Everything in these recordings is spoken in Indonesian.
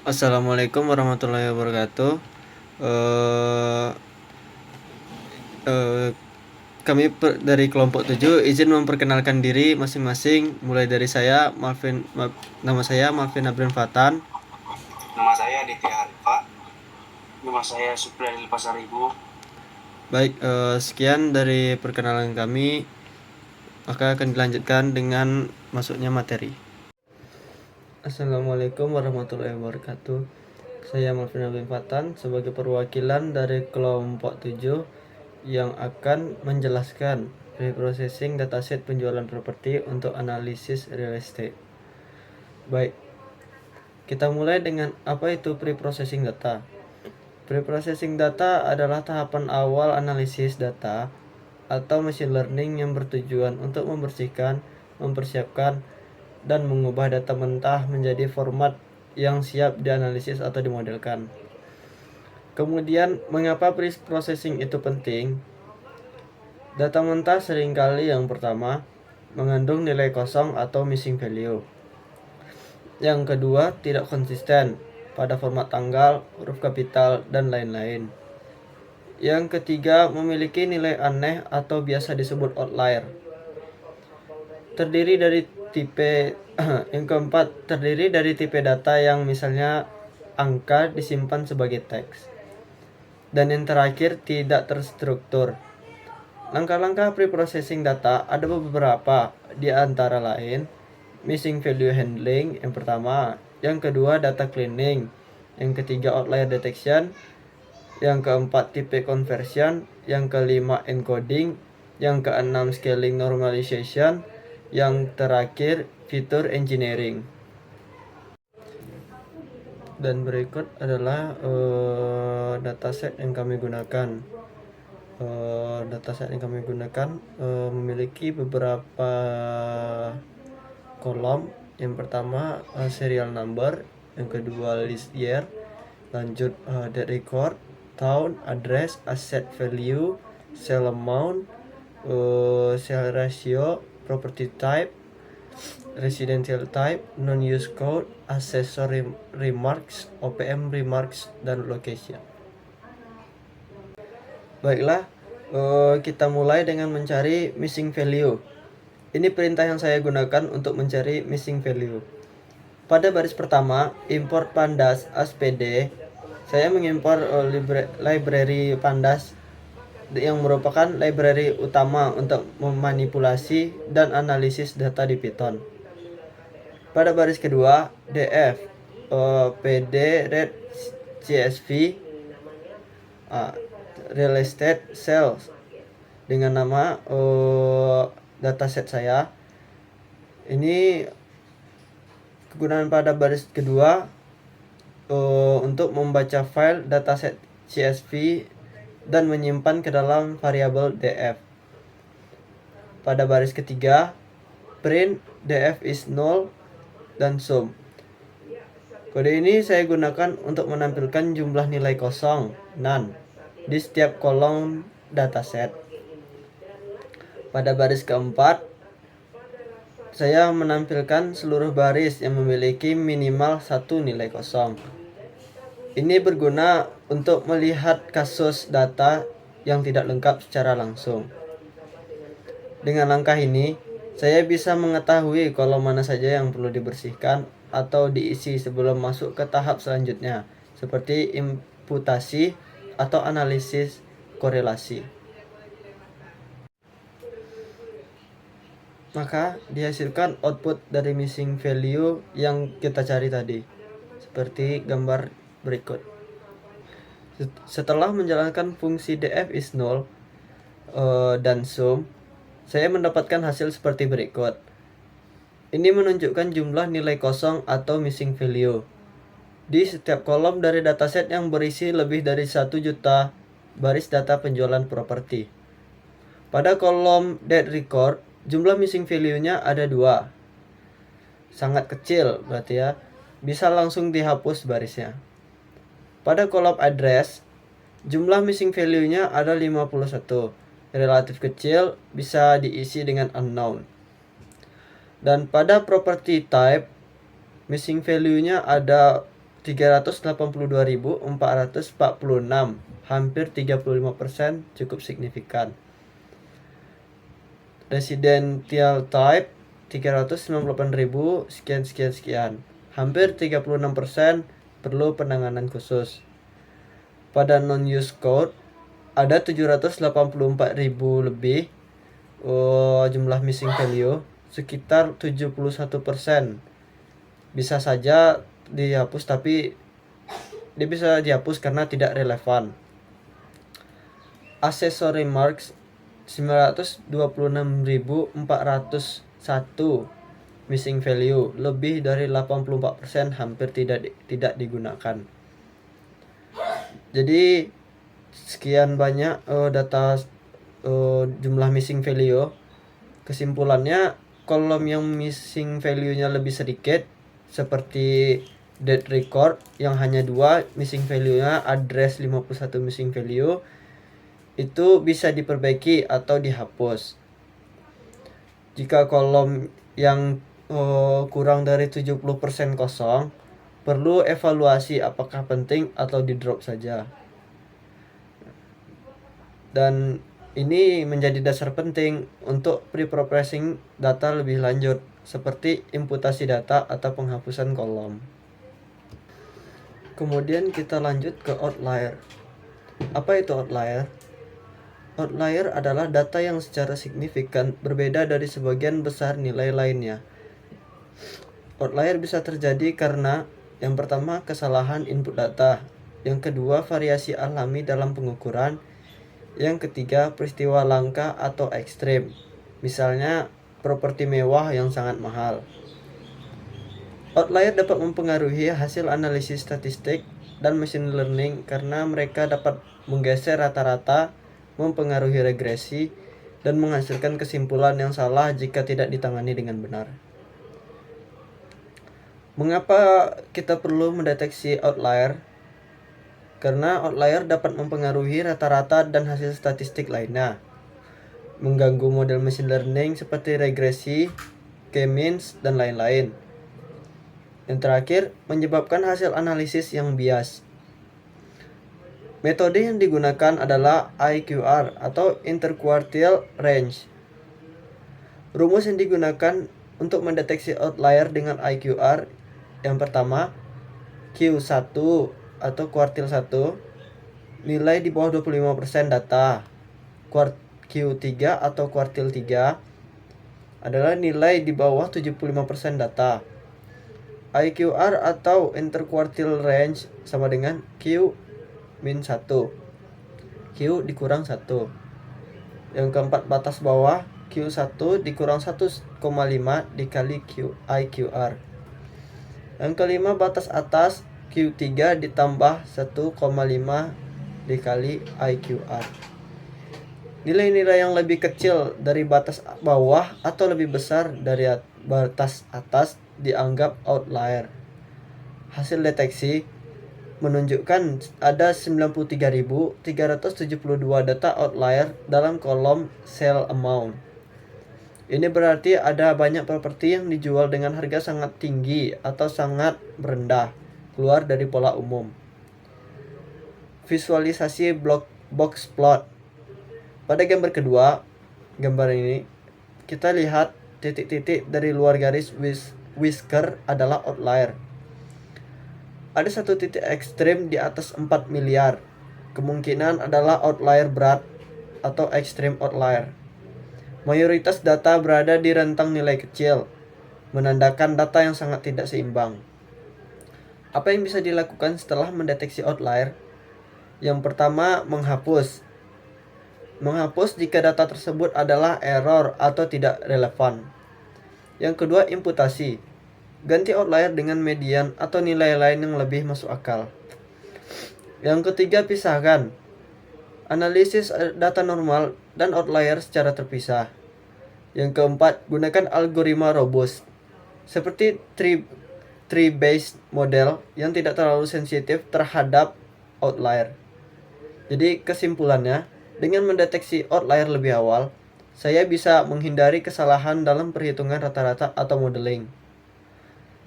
Assalamualaikum warahmatullahi wabarakatuh. Eh, eh, dari kelompok 7 izin memperkenalkan diri masing-masing. Mulai dari saya, nama saya Malvin Abrin Fatan. Nama saya Aditya Harfa. Nama saya Supriyadi Pasaribu. Baik, sekian dari perkenalan kami. Maka akan dilanjutkan dengan masuknya materi. Assalamualaikum warahmatullahi wabarakatuh. Saya Malvin Abrin Fatan sebagai perwakilan dari kelompok 7 yang akan menjelaskan pre-processing dataset penjualan properti untuk analisis real estate. Baik, kita mulai dengan apa itu pre-processing data. Pre-processing data adalah tahapan awal analisis data atau machine learning yang bertujuan untuk membersihkan, mempersiapkan, dan mengubah data mentah menjadi format yang siap dianalisis atau dimodelkan. Kemudian, mengapa pre-processing itu penting? Data mentah seringkali yang pertama mengandung nilai kosong atau missing value. Yang kedua, tidak konsisten pada format tanggal, huruf kapital, dan lain-lain. Yang ketiga, memiliki nilai aneh atau biasa disebut outlier. Terdiri dari tipe yang keempat, terdiri dari tipe data yang misalnya angka disimpan sebagai teks. Dan yang terakhir, tidak terstruktur. Langkah-langkah pre-processing data ada beberapa, di antara lain missing value handling yang pertama, yang kedua data cleaning, yang ketiga outlier detection, yang keempat type conversion, yang kelima encoding, yang keenam scaling normalization, yang terakhir feature engineering. Dan berikut adalah dataset yang kami gunakan. Dataset yang kami gunakan memiliki beberapa kolom. Yang pertama serial number, yang kedua list year, lanjut date record, tahun, address, asset value, sale amount, sale ratio, property type, residential type, non-use code, assessor remarks, OPM remarks, dan location. Baiklah, kita mulai dengan mencari missing value. Ini perintah yang saya gunakan untuk mencari missing value. Pada baris pertama, import pandas as pd, saya mengimpor library pandas yang merupakan library utama untuk memanipulasi dan analisis data di Python. Pada baris kedua, df pd read csv real estate sales dengan nama dataset saya. Ini kegunaan pada baris kedua untuk membaca file dataset CSV dan menyimpan ke dalam variabel df. Pada baris ketiga, print df is null dan sum. Kode ini saya gunakan untuk menampilkan jumlah nilai kosong none di setiap kolom dataset. Pada baris keempat, saya menampilkan seluruh baris yang memiliki minimal satu nilai kosong. Ini berguna untuk melihat kasus data yang tidak lengkap secara langsung. Dengan langkah ini, saya bisa mengetahui kolom mana saja yang perlu dibersihkan atau diisi sebelum masuk ke tahap selanjutnya, seperti imputasi atau analisis korelasi. Maka dihasilkan output dari missing value yang kita cari tadi, seperti gambar berikut. Setelah menjalankan fungsi df is null dan sum, saya mendapatkan hasil seperti berikut. Ini menunjukkan jumlah nilai kosong atau missing value di setiap kolom dari dataset yang berisi lebih dari 1 juta baris data penjualan properti. Pada kolom date record, jumlah missing value-nya ada 2. Sangat kecil berarti ya, bisa langsung dihapus barisnya. Pada kolom address, jumlah missing value-nya ada 51. Relatif kecil, bisa diisi dengan unknown. Dan pada property type, missing value-nya ada 382.446, hampir 35%, cukup signifikan. Residential type 398.000 sekian, hampir 36%, perlu penanganan khusus. Pada non-use code ada 784.000 lebih jumlah missing value, sekitar 71%. Bisa saja dihapus, tapi dia bisa dihapus karena tidak relevan. Accessory marks 926.401 missing value, lebih dari 84%, hampir tidak digunakan. Jadi sekian banyak data jumlah missing value. Kesimpulannya, kolom yang missing value-nya lebih sedikit seperti date record yang hanya 2 missing value-nya, address 51 missing value, itu bisa diperbaiki atau dihapus. Jika kolom yang kurang dari 70% kosong, perlu evaluasi apakah penting atau di drop saja. Dan ini menjadi dasar penting untuk pre-processing data lebih lanjut, seperti imputasi data atau penghapusan kolom. Kemudian kita lanjut ke outlier. Apa itu outlier? Outlier adalah data yang secara signifikan berbeda dari sebagian besar nilai lainnya. Outlier bisa terjadi karena yang pertama, kesalahan input data, yang kedua, variasi alami dalam pengukuran, yang ketiga, peristiwa langka atau ekstrim, misalnya properti mewah yang sangat mahal. Outlier dapat mempengaruhi hasil analisis statistik dan machine learning karena mereka dapat menggeser rata-rata, mempengaruhi regresi, dan menghasilkan kesimpulan yang salah jika tidak ditangani dengan benar. Mengapa kita perlu mendeteksi outlier? Karena outlier dapat mempengaruhi rata-rata dan hasil statistik lainnya, mengganggu model machine learning seperti regresi, k-means, dan lain-lain. Yang terakhir, menyebabkan hasil analisis yang bias. Metode yang digunakan adalah IQR atau Interquartile Range. Rumus yang digunakan untuk mendeteksi outlier dengan IQR, yang pertama, Q1 atau kuartil 1, nilai di bawah 25% data. Q3 atau kuartil 3 adalah nilai di bawah 75% data. IQR atau Interquartile Range sama dengan Q min 1, Q dikurang 1. Yang keempat, batas bawah Q1 dikurang 1,5 dikali IQR. Yang kelima, batas atas Q3 ditambah 1,5 dikali IQR. Nilai-nilai yang lebih kecil dari batas bawah atau lebih besar dari batas atas dianggap outlier. Hasil deteksi menunjukkan ada 93.372 data outlier dalam kolom sell amount. Ini berarti ada banyak properti yang dijual dengan harga sangat tinggi atau sangat rendah, keluar dari pola umum. Visualisasi box plot. Pada gambar kedua, gambar ini, kita lihat titik-titik dari luar garis whisker adalah outlier. Ada satu titik ekstrim di atas 4 miliar. Kemungkinan adalah outlier berat atau extreme outlier. Mayoritas data berada di rentang nilai kecil, menandakan data yang sangat tidak seimbang. Apa yang bisa dilakukan setelah mendeteksi outlier? Yang pertama, menghapus. Menghapus jika data tersebut adalah error atau tidak relevan. Yang kedua, imputasi. Ganti outlier dengan median atau nilai lain yang lebih masuk akal. Yang ketiga, pisahkan. Analisis data normal dan outlier secara terpisah. Yang keempat, gunakan algoritma robust seperti tree-based model yang tidak terlalu sensitif terhadap outlier. Jadi kesimpulannya, dengan mendeteksi outlier lebih awal, saya bisa menghindari kesalahan dalam perhitungan rata-rata atau modeling.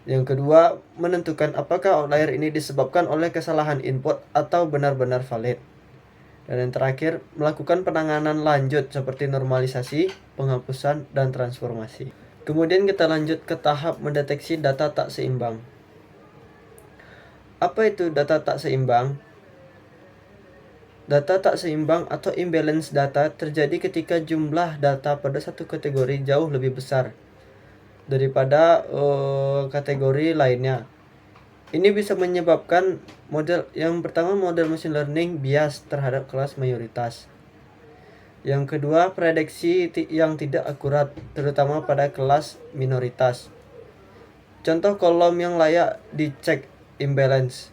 Yang kedua, menentukan apakah outlier ini disebabkan oleh kesalahan input atau benar-benar valid. Dan yang terakhir, melakukan penanganan lanjut seperti normalisasi, penghapusan, dan transformasi. Kemudian kita lanjut ke tahap mendeteksi data tak seimbang. Apa itu data tak seimbang? Data tak seimbang atau imbalance data terjadi ketika jumlah data pada satu kategori jauh lebih besar daripada kategori lainnya. Ini bisa menyebabkan yang pertama model machine learning bias terhadap kelas mayoritas. Yang kedua, prediksi yang tidak akurat, terutama pada kelas minoritas. Contoh kolom yang layak dicek imbalance.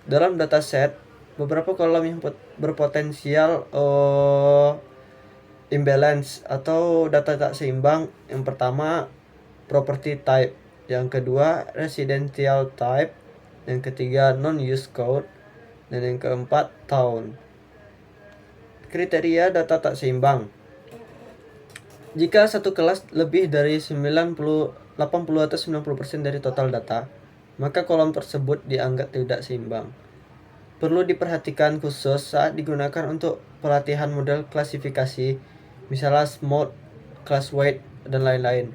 Dalam dataset, beberapa kolom yang berpotensial imbalance atau data tak seimbang. Yang pertama, property type. Yang kedua, residential type. Yang ketiga, non-use code. Dan yang keempat, town. Kriteria data tak seimbang. Jika satu kelas lebih dari 80 atau 90% dari total data, maka kolom tersebut dianggap tidak seimbang. Perlu diperhatikan khusus saat digunakan untuk pelatihan model klasifikasi, misalnya mode, class weight, dan lain-lain.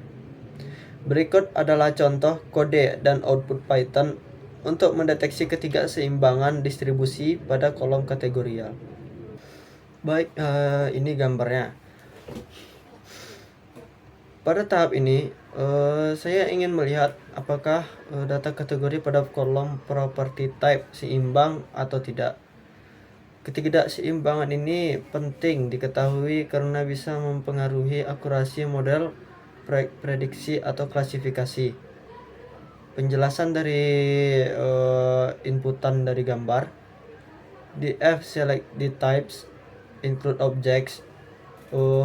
Berikut adalah contoh kode dan output Python untuk mendeteksi ketidakseimbangan distribusi pada kolom kategorial. Baik, ini gambarnya. Pada tahap ini, saya ingin melihat apakah data kategori pada kolom property type seimbang atau tidak. Ketidakseimbangan ini penting diketahui karena bisa mempengaruhi akurasi model prediksi atau klasifikasi. Penjelasan dari inputan dari gambar. Df select the types include objects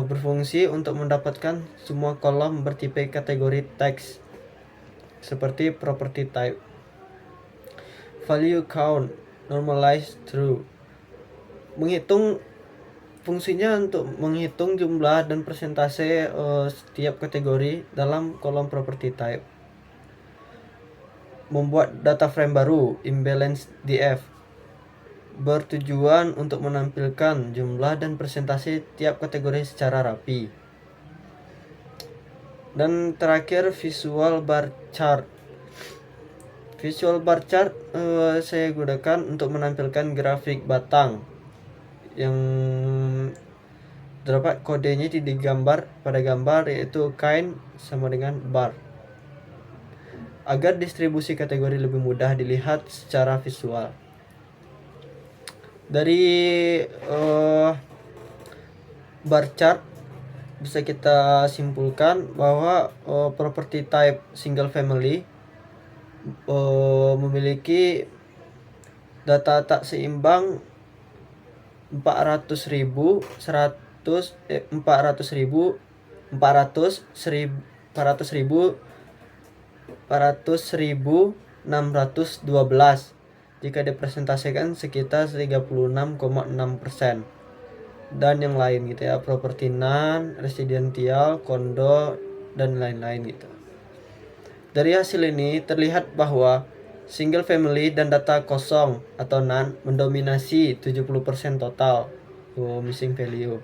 berfungsi untuk mendapatkan semua kolom bertipe kategori teks seperti property type. Value count normalize true. Fungsinya untuk menghitung jumlah dan persentase setiap kategori dalam kolom property type. Membuat data frame baru, imbalance df, bertujuan untuk menampilkan jumlah dan persentase tiap kategori secara rapi. Dan terakhir, visual bar chart. Visual bar chart saya gunakan untuk menampilkan grafik batang yang terdapat kodenya di gambar pada gambar, yaitu kind sama dengan bar, agar distribusi kategori lebih mudah dilihat secara visual. Dari bar chart bisa kita simpulkan bahwa property type single family memiliki data tak seimbang 400.612 jika dipresentasikan sekitar 36,6%, dan yang lain gitu ya, properti non, residential, kondo, dan lain-lain gitu. Dari hasil ini terlihat bahwa single family dan data kosong atau none mendominasi 70% total missing value.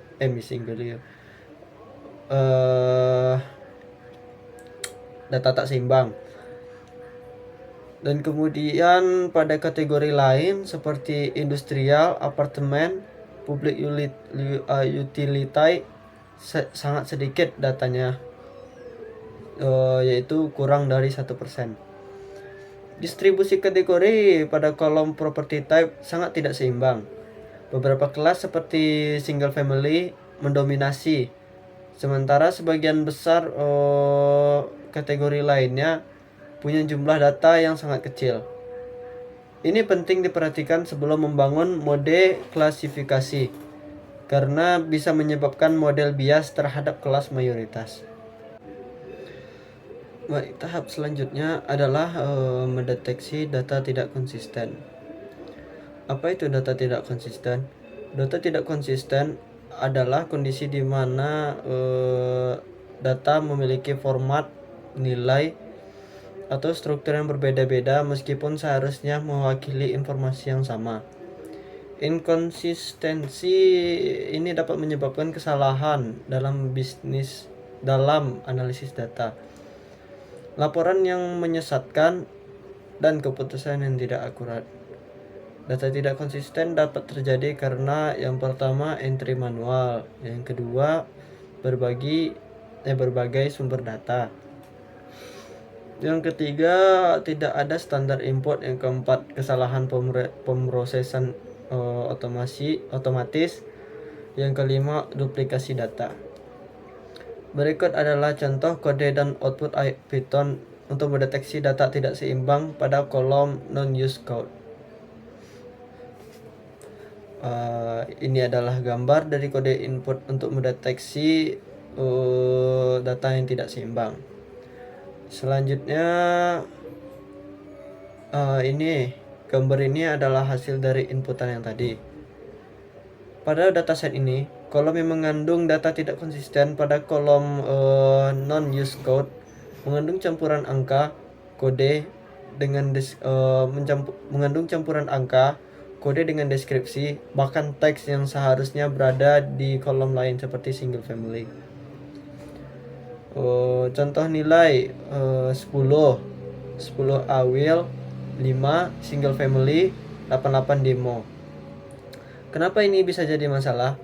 Data tak seimbang. Dan kemudian pada kategori lain seperti industrial, apartemen, public utility sangat sedikit datanya, yaitu kurang dari 1%. Distribusi kategori pada kolom property type sangat tidak seimbang. Beberapa kelas seperti single family mendominasi, sementara sebagian besar kategori lainnya punya jumlah data yang sangat kecil. Ini penting diperhatikan sebelum membangun mode klasifikasi, karena bisa menyebabkan model bias terhadap kelas mayoritas. Baik, tahap selanjutnya adalah mendeteksi data tidak konsisten. Apa itu data tidak konsisten? Data tidak konsisten adalah kondisi di mana data memiliki format, nilai, atau struktur yang berbeda-beda meskipun seharusnya mewakili informasi yang sama. Inkonsistensi ini dapat menyebabkan kesalahan dalam analisis data, laporan yang menyesatkan, dan keputusan yang tidak akurat. Data tidak konsisten dapat terjadi karena yang pertama entry manual, yang kedua berbagai sumber data, yang ketiga tidak ada standar input, yang keempat kesalahan pemrosesan otomatis, yang kelima duplikasi data. Berikut adalah contoh kode dan output Python untuk mendeteksi data tidak seimbang pada kolom non-use code. Ini adalah gambar dari kode input untuk mendeteksi data yang tidak seimbang. Selanjutnya gambar ini adalah hasil dari inputan yang tadi. Pada dataset ini, kolom yang mengandung data tidak konsisten pada kolom non-use code mengandung campuran angka kode dengan mengandung campuran angka kode dengan deskripsi, bahkan teks yang seharusnya berada di kolom lain seperti single family. Contoh nilai 10 awil, 5 single family, 88 demo. Kenapa ini bisa jadi masalah?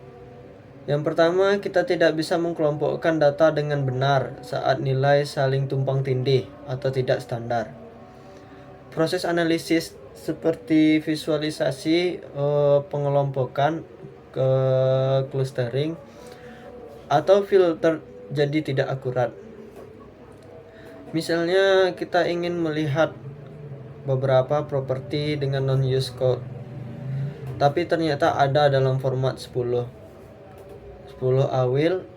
Yang pertama, kita tidak bisa mengelompokkan data dengan benar saat nilai saling tumpang tindih atau tidak standar. Proses analisis seperti visualisasi, pengelompokan, clustering, atau filter jadi tidak akurat. Misalnya kita ingin melihat beberapa properti dengan non-use code, tapi ternyata ada dalam format 10 awil,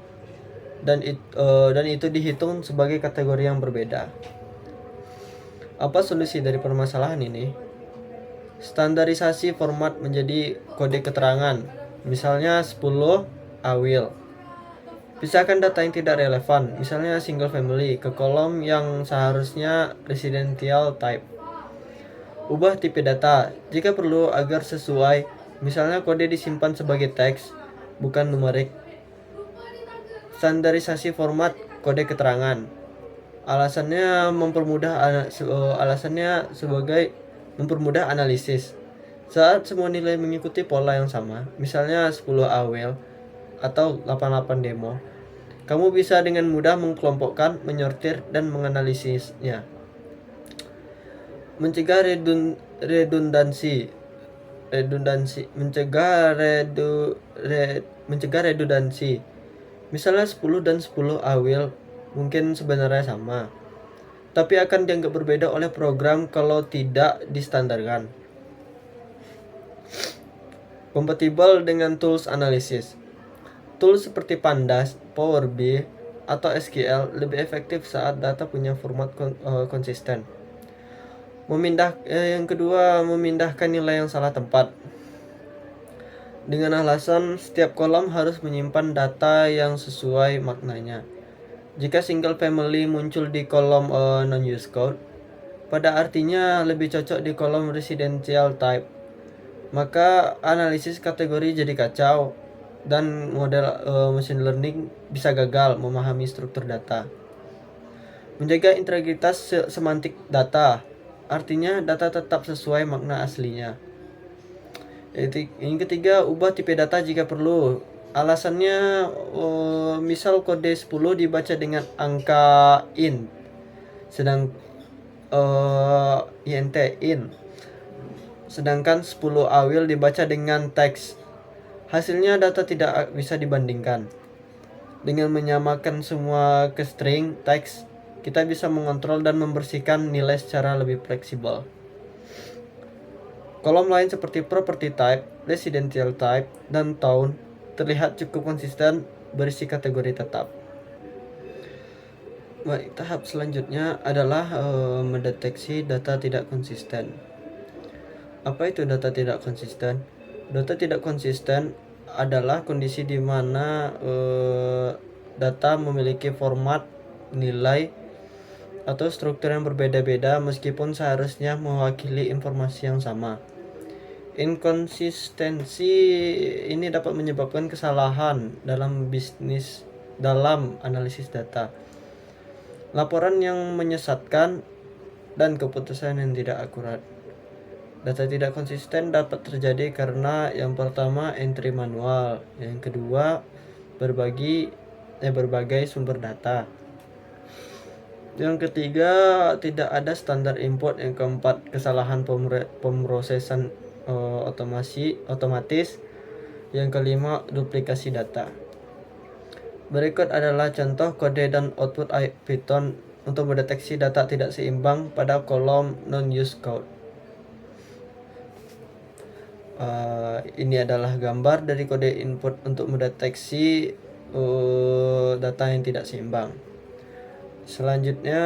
dan itu dihitung sebagai kategori yang berbeda. Apa solusi dari permasalahan ini? Standarisasi format menjadi kode keterangan, misalnya 10 awil. Pisahkan data yang tidak relevan, misalnya single family, ke kolom yang seharusnya residential type. Ubah tipe data jika perlu agar sesuai, misalnya kode disimpan sebagai teks, bukan numerik. Standarisasi format kode keterangan. Alasannya mempermudah analisis. Saat semua nilai mengikuti pola yang sama, misalnya 10 awil atau 88 demo, kamu bisa dengan mudah mengkelompokkan, menyortir, dan menganalisisnya. Mencegah redundansi. Misalnya 10 dan 10 awil mungkin sebenarnya sama, tapi akan dianggap berbeda oleh program kalau tidak distandarkan. Kompatibel dengan tools analisis. Tools seperti Pandas, Power BI, atau SQL lebih efektif saat data punya format konsisten. Yang kedua, memindahkan nilai yang salah tempat. Dengan alasan setiap kolom harus menyimpan data yang sesuai maknanya. Jika single family muncul di kolom non-use code, pada artinya lebih cocok di kolom residential type, maka analisis kategori jadi kacau dan model machine learning bisa gagal memahami struktur data. Menjaga integritas semantik data, artinya data tetap sesuai makna aslinya. Yang ketiga, ubah tipe data jika perlu. Alasannya, misal kode 10 dibaca dengan angka int, sedangkan 10 awil dibaca dengan teks. Hasilnya data tidak bisa dibandingkan. Dengan menyamakan semua ke string teks, kita bisa mengontrol dan membersihkan nilai secara lebih fleksibel. Kolom lain seperti property type, residential type, dan tone terlihat cukup konsisten berisi kategori tetap. Baik, tahap selanjutnya adalah mendeteksi data tidak konsisten. Apa itu data tidak konsisten? Data tidak konsisten adalah kondisi di mana data memiliki format, nilai, atau struktur yang berbeda-beda meskipun seharusnya mewakili informasi yang sama. Inkonsistensi ini dapat menyebabkan kesalahan dalam analisis data, laporan yang menyesatkan, dan keputusan yang tidak akurat. Data tidak konsisten dapat terjadi karena yang pertama entry manual, yang kedua berbagai sumber data, yang ketiga tidak ada standar input, yang keempat kesalahan pemrosesan otomatis, yang kelima duplikasi data. Berikut adalah contoh kode dan output Python untuk mendeteksi data tidak seimbang pada kolom non-use code. Ini adalah gambar dari kode input untuk mendeteksi data yang tidak seimbang. Selanjutnya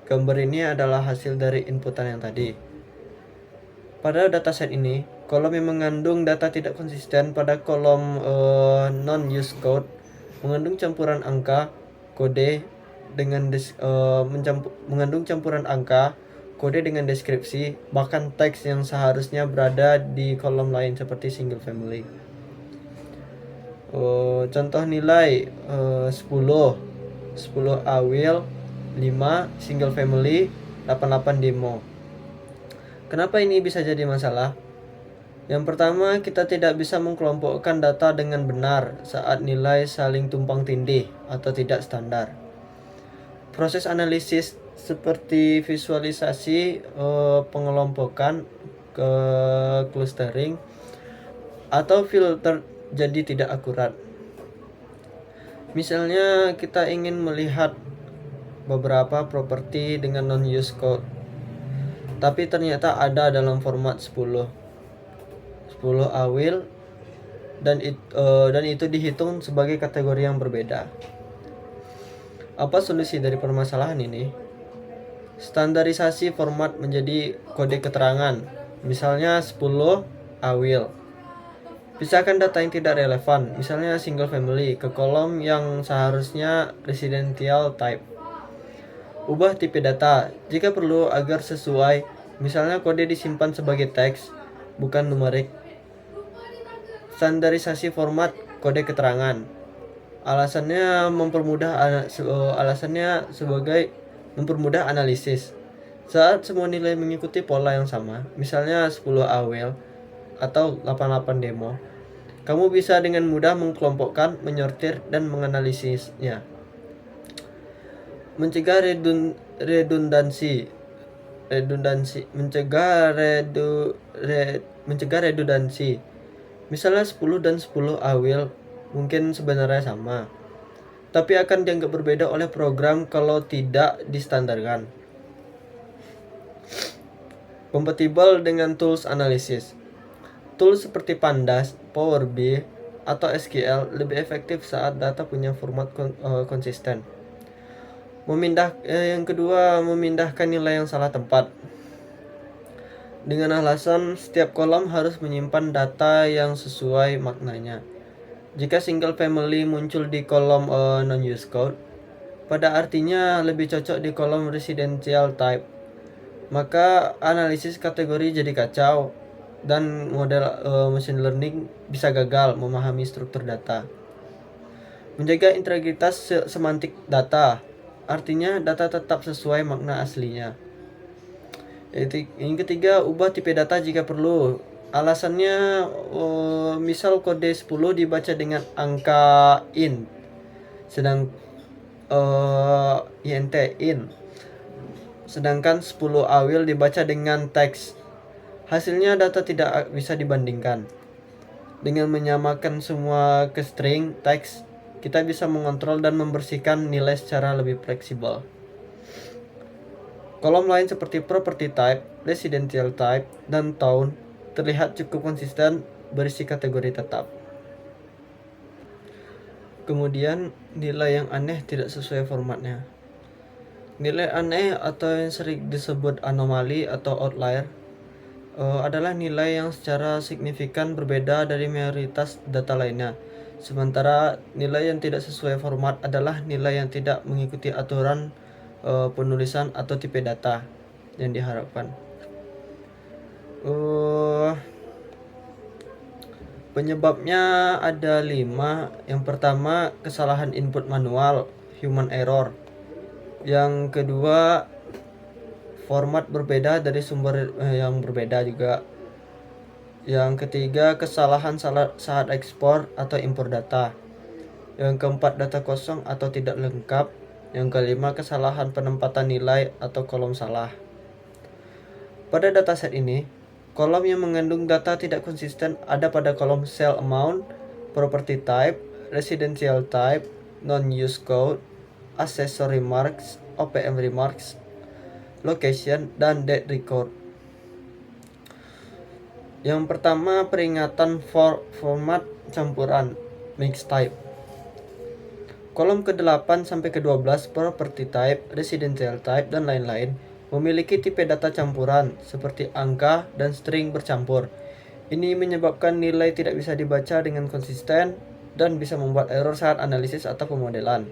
gambar ini adalah hasil dari inputan yang tadi. Pada dataset ini, kolom yang mengandung data tidak konsisten pada kolom non-use code mengandung campuran angka kode dengan mengandung campuran angka kode dengan deskripsi, bahkan teks yang seharusnya berada di kolom lain seperti single family. Contoh nilai 10 awil, 5 single family, 88 demo. Kenapa ini bisa jadi masalah? Yang pertama, kita tidak bisa mengkelompokkan data dengan benar saat nilai saling tumpang tindih atau tidak standar. Proses analisis seperti visualisasi, pengelompokan, clustering, atau filter jadi tidak akurat. Misalnya kita ingin melihat beberapa properti dengan non-use code, tapi ternyata ada dalam format 10 awil dan itu dihitung sebagai kategori yang berbeda. Apa solusi dari permasalahan ini? Standarisasi format menjadi kode keterangan, misalnya 10 awil. Pisahkan data yang tidak relevan, misalnya single family, ke kolom yang seharusnya residential type. Ubah tipe data jika perlu agar sesuai, misalnya kode disimpan sebagai teks, bukan numerik. Standarisasi format kode keterangan. Alasannya mempermudah analisis. Saat semua nilai mengikuti pola yang sama, misalnya 10 awil atau 88 demo, kamu bisa dengan mudah mengkelompokkan, menyortir, dan menganalisisnya. Mencegah redundansi. Misalnya 10 dan 10 awil mungkin sebenarnya sama, tapi akan dianggap berbeda oleh program kalau tidak distandarkan. Kompatibel dengan tools analisis. Tools seperti Pandas, Power BI, atau SQL lebih efektif saat data punya format konsisten. Yang kedua, memindahkan nilai yang salah tempat. Dengan alasan setiap kolom harus menyimpan data yang sesuai maknanya. Jika single family muncul di kolom non-use code, pada artinya lebih cocok di kolom residential type. Maka analisis kategori jadi kacau dan model machine learning bisa gagal memahami struktur data. Menjaga integritas semantik data, artinya data tetap sesuai makna aslinya. Yang ketiga, ubah tipe data jika perlu. Alasannya, misal kode 10 dibaca dengan angka int, sedangkan 10 awil dibaca dengan teks. Hasilnya data tidak bisa dibandingkan. Dengan menyamakan semua ke string teks, kita bisa mengontrol dan membersihkan nilai secara lebih fleksibel. Kolom lain seperti property type, residential type, dan tone terlihat cukup konsisten berisi kategori tetap. Kemudian nilai yang aneh tidak sesuai formatnya. Nilai aneh atau yang sering disebut anomali atau outlier adalah nilai yang secara signifikan berbeda dari mayoritas data lainnya, Sementara nilai yang tidak sesuai format adalah nilai yang tidak mengikuti aturan penulisan atau tipe data yang diharapkan. Penyebabnya ada 5. Yang pertama, kesalahan input manual, human error. Yang kedua, format berbeda dari sumber yang berbeda juga. Yang ketiga, kesalahan saat ekspor atau impor data. Yang keempat, data kosong atau tidak lengkap. Yang kelima, kesalahan penempatan nilai atau kolom salah. Pada dataset ini, kolom yang mengandung data tidak konsisten ada pada kolom cell amount, property type, residential type, non-use code, accessory remarks, OPM remarks, location, dan date record. Yang pertama, peringatan format campuran, mix type. Kolom ke-8 sampai ke-12, property type, residential type, dan lain-lain, memiliki tipe data campuran seperti angka dan string bercampur. Ini menyebabkan nilai tidak bisa dibaca dengan konsisten dan bisa membuat error saat analisis atau pemodelan.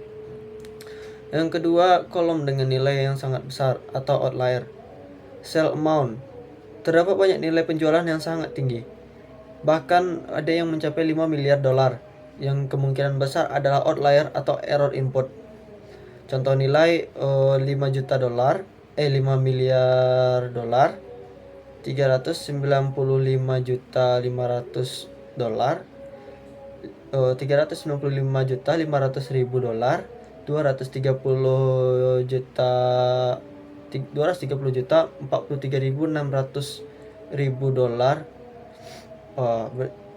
Yang kedua, kolom dengan nilai yang sangat besar atau outlier. Sell amount. Terdapat banyak nilai penjualan yang sangat tinggi. Bahkan ada yang mencapai 5 miliar dolar, yang kemungkinan besar adalah outlier atau error input. Contoh nilai 5 juta dolar, 5 miliar dolar, 395 juta 500 dolar, 395 juta 500 ribu dolar, 230 juta 43.600.000 dolar.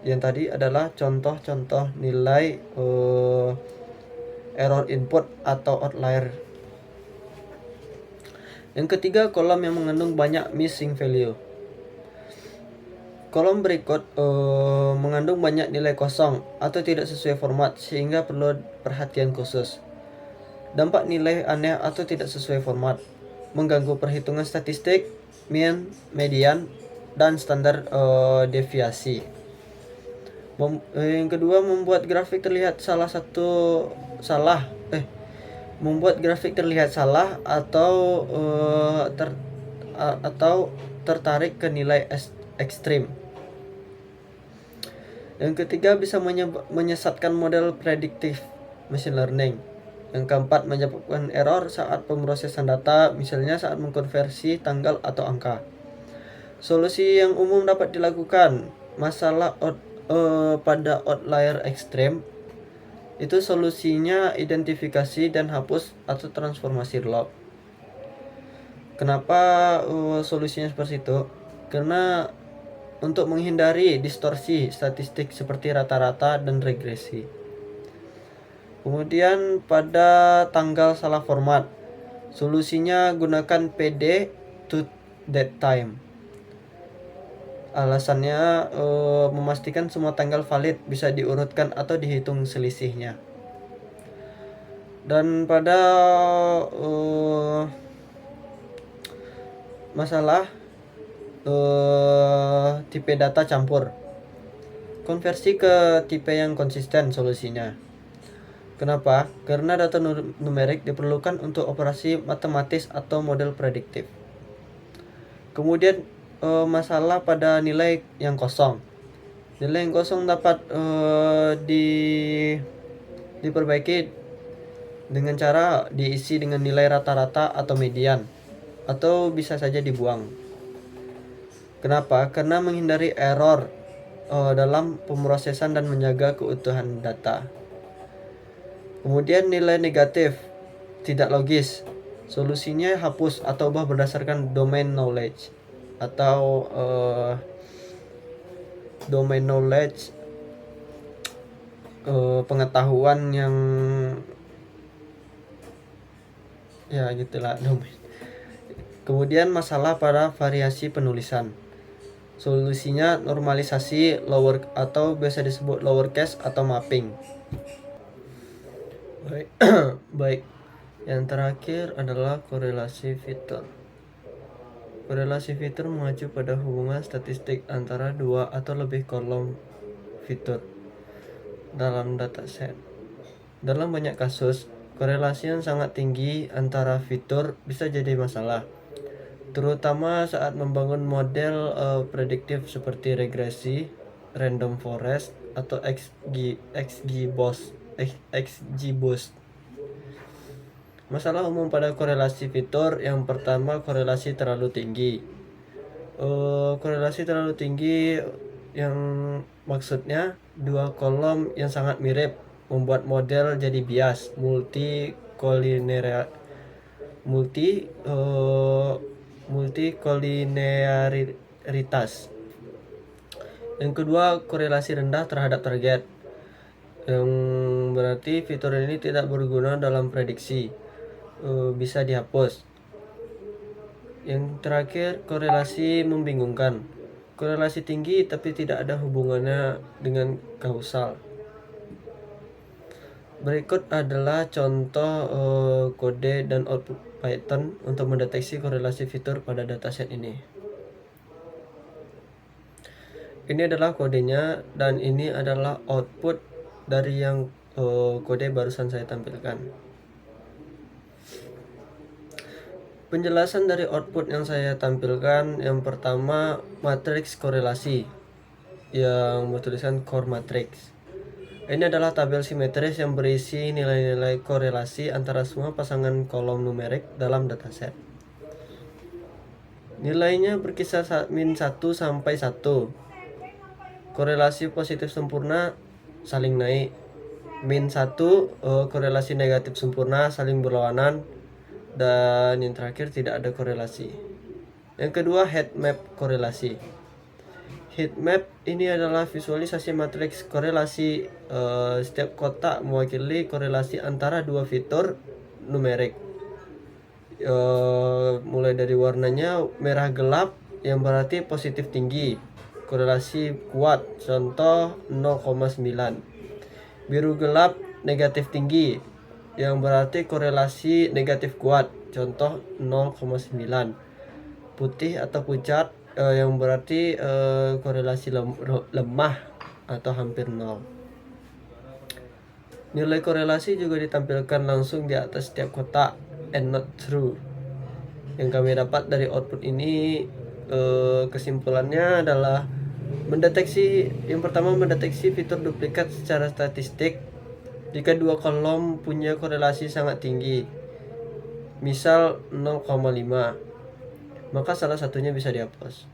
Yang tadi adalah contoh-contoh nilai error input atau outlier. Yang ketiga, kolom yang mengandung banyak missing value. Kolom berikut mengandung banyak nilai kosong atau tidak sesuai format sehingga perlu perhatian khusus. Dampak nilai aneh atau tidak sesuai format mengganggu perhitungan statistik, mean, median, dan standar deviasi. Yang kedua, membuat grafik terlihat salah atau tertarik ke nilai ekstrim. Yang ketiga, bisa menyesatkan model prediktif machine learning. Yang keempat, menyebabkan error saat pemrosesan data, misalnya saat mengkonversi tanggal atau angka. Solusi yang umum dapat dilakukan masalah pada outlier ekstrem itu solusinya identifikasi dan hapus atau transformasi log. Kenapa solusinya seperti itu? Karena untuk menghindari distorsi statistik seperti rata-rata dan regresi. Kemudian pada tanggal salah format, solusinya gunakan PD to date time. Alasannya memastikan semua tanggal valid bisa diurutkan atau dihitung selisihnya. Dan pada masalah tipe data campur, konversi ke tipe yang konsisten solusinya. Kenapa? Karena data numerik diperlukan untuk operasi matematis atau model prediktif. Kemudian masalah pada nilai yang kosong. Nilai yang kosong dapat diperbaiki dengan cara diisi dengan nilai rata-rata atau median, atau bisa saja dibuang. Kenapa? Karena menghindari error dalam pemrosesan dan menjaga keutuhan data. Kemudian nilai negatif tidak logis. Solusinya hapus atau ubah berdasarkan domain knowledge atau domain knowledge, pengetahuan yang ya gitulah domain. Kemudian masalah pada variasi penulisan. Solusinya normalisasi lower atau biasa disebut lowercase atau mapping. Baik. Yang terakhir adalah korelasi fitur. Korelasi fitur mengacu pada hubungan statistik antara dua atau lebih kolom fitur. dalam dataset. Dalam banyak kasus, korelasi yang sangat tinggi antara fitur bisa jadi masalah, terutama saat membangun model prediktif seperti regresi, random forest, atau XGBoost. Masalah umum pada korelasi fitur yang pertama, korelasi terlalu tinggi. Korelasi terlalu tinggi yang maksudnya dua kolom yang sangat mirip membuat model jadi bias, multikolinearitas. Yang kedua, korelasi rendah terhadap target, yang berarti fitur ini tidak berguna dalam prediksi, bisa dihapus. Yang terakhir, korelasi membingungkan. Korelasi tinggi tapi tidak ada hubungannya dengan kausal. Berikut adalah contoh kode dan output Python untuk mendeteksi korelasi fitur pada dataset ini. Ini adalah kodenya dan ini adalah output dari yang kode barusan saya tampilkan. Penjelasan dari output yang saya tampilkan, yang pertama matriks korelasi yang bertuliskan core matrix. Ini adalah tabel simetris yang berisi nilai-nilai korelasi antara semua pasangan kolom numerik dalam dataset. Nilainya berkisar min 1 sampai 1. Korelasi positif sempurna saling naik. Min 1 korelasi negatif sempurna saling berlawanan. Dan yang terakhir tidak ada korelasi. Yang kedua, heat map korelasi. Heat map ini adalah visualisasi matriks korelasi. Setiap kotak mewakili korelasi antara dua fitur numerik. Mulai dari warnanya merah gelap yang berarti positif tinggi, korelasi kuat, contoh 0,9. Biru gelap negatif tinggi, yang berarti korelasi negatif kuat, contoh 0,9. Putih atau pucat yang berarti korelasi lemah atau hampir 0. Nilai korelasi juga ditampilkan langsung di atas setiap kotak and not true. Yang kami dapat dari output ini, kesimpulannya adalah yang pertama mendeteksi fitur duplikat secara statistik. Jika dua kolom punya korelasi sangat tinggi, misal 0,5, maka salah satunya bisa dihapus.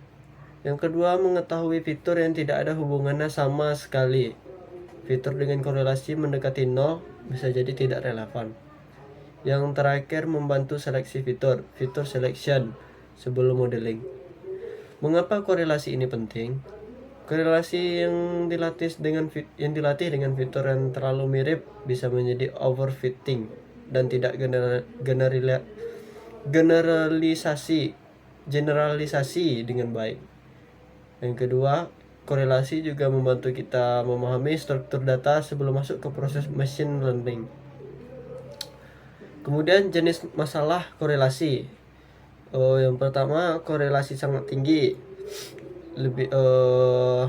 Yang kedua, mengetahui fitur yang tidak ada hubungannya sama sekali. Fitur dengan korelasi mendekati 0 bisa jadi tidak relevan. Yang terakhir, membantu seleksi fitur selection sebelum modeling. Mengapa korelasi ini penting? Korelasi yang dilatih dengan fitur yang terlalu mirip bisa menjadi overfitting dan tidak generalisasi dengan baik. Yang kedua, korelasi juga membantu kita memahami struktur data sebelum masuk ke proses machine learning. Kemudian jenis masalah korelasi. Yang pertama, korelasi sangat tinggi, lebih 0,9.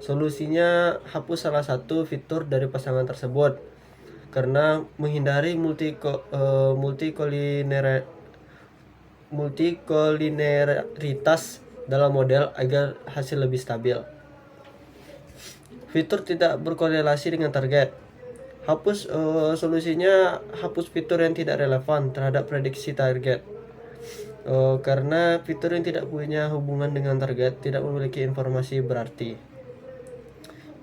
Solusinya hapus salah satu fitur dari pasangan tersebut karena menghindari multikolinearitas dalam model agar hasil lebih stabil. Fitur tidak berkorelasi dengan target. Solusinya hapus fitur yang tidak relevan terhadap prediksi target. Karena fitur yang tidak punya hubungan dengan target tidak memiliki informasi berarti.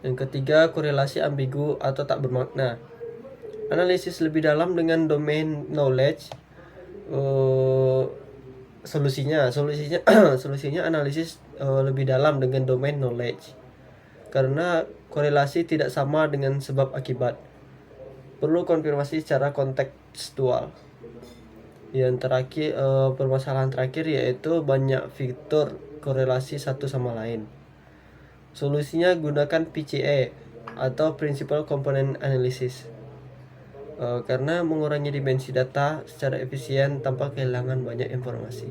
Yang ketiga, korelasi ambigu atau tak bermakna. Analisis lebih dalam dengan domain knowledge. Solusinya analisis lebih dalam dengan domain knowledge. Karena korelasi tidak sama dengan sebab akibat. Perlu konfirmasi secara kontekstual. Yang terakhir, permasalahan terakhir yaitu banyak fitur korelasi satu sama lain. Solusinya gunakan PCA atau Principal Component Analysis karena mengurangi dimensi data secara efisien tanpa kehilangan banyak informasi.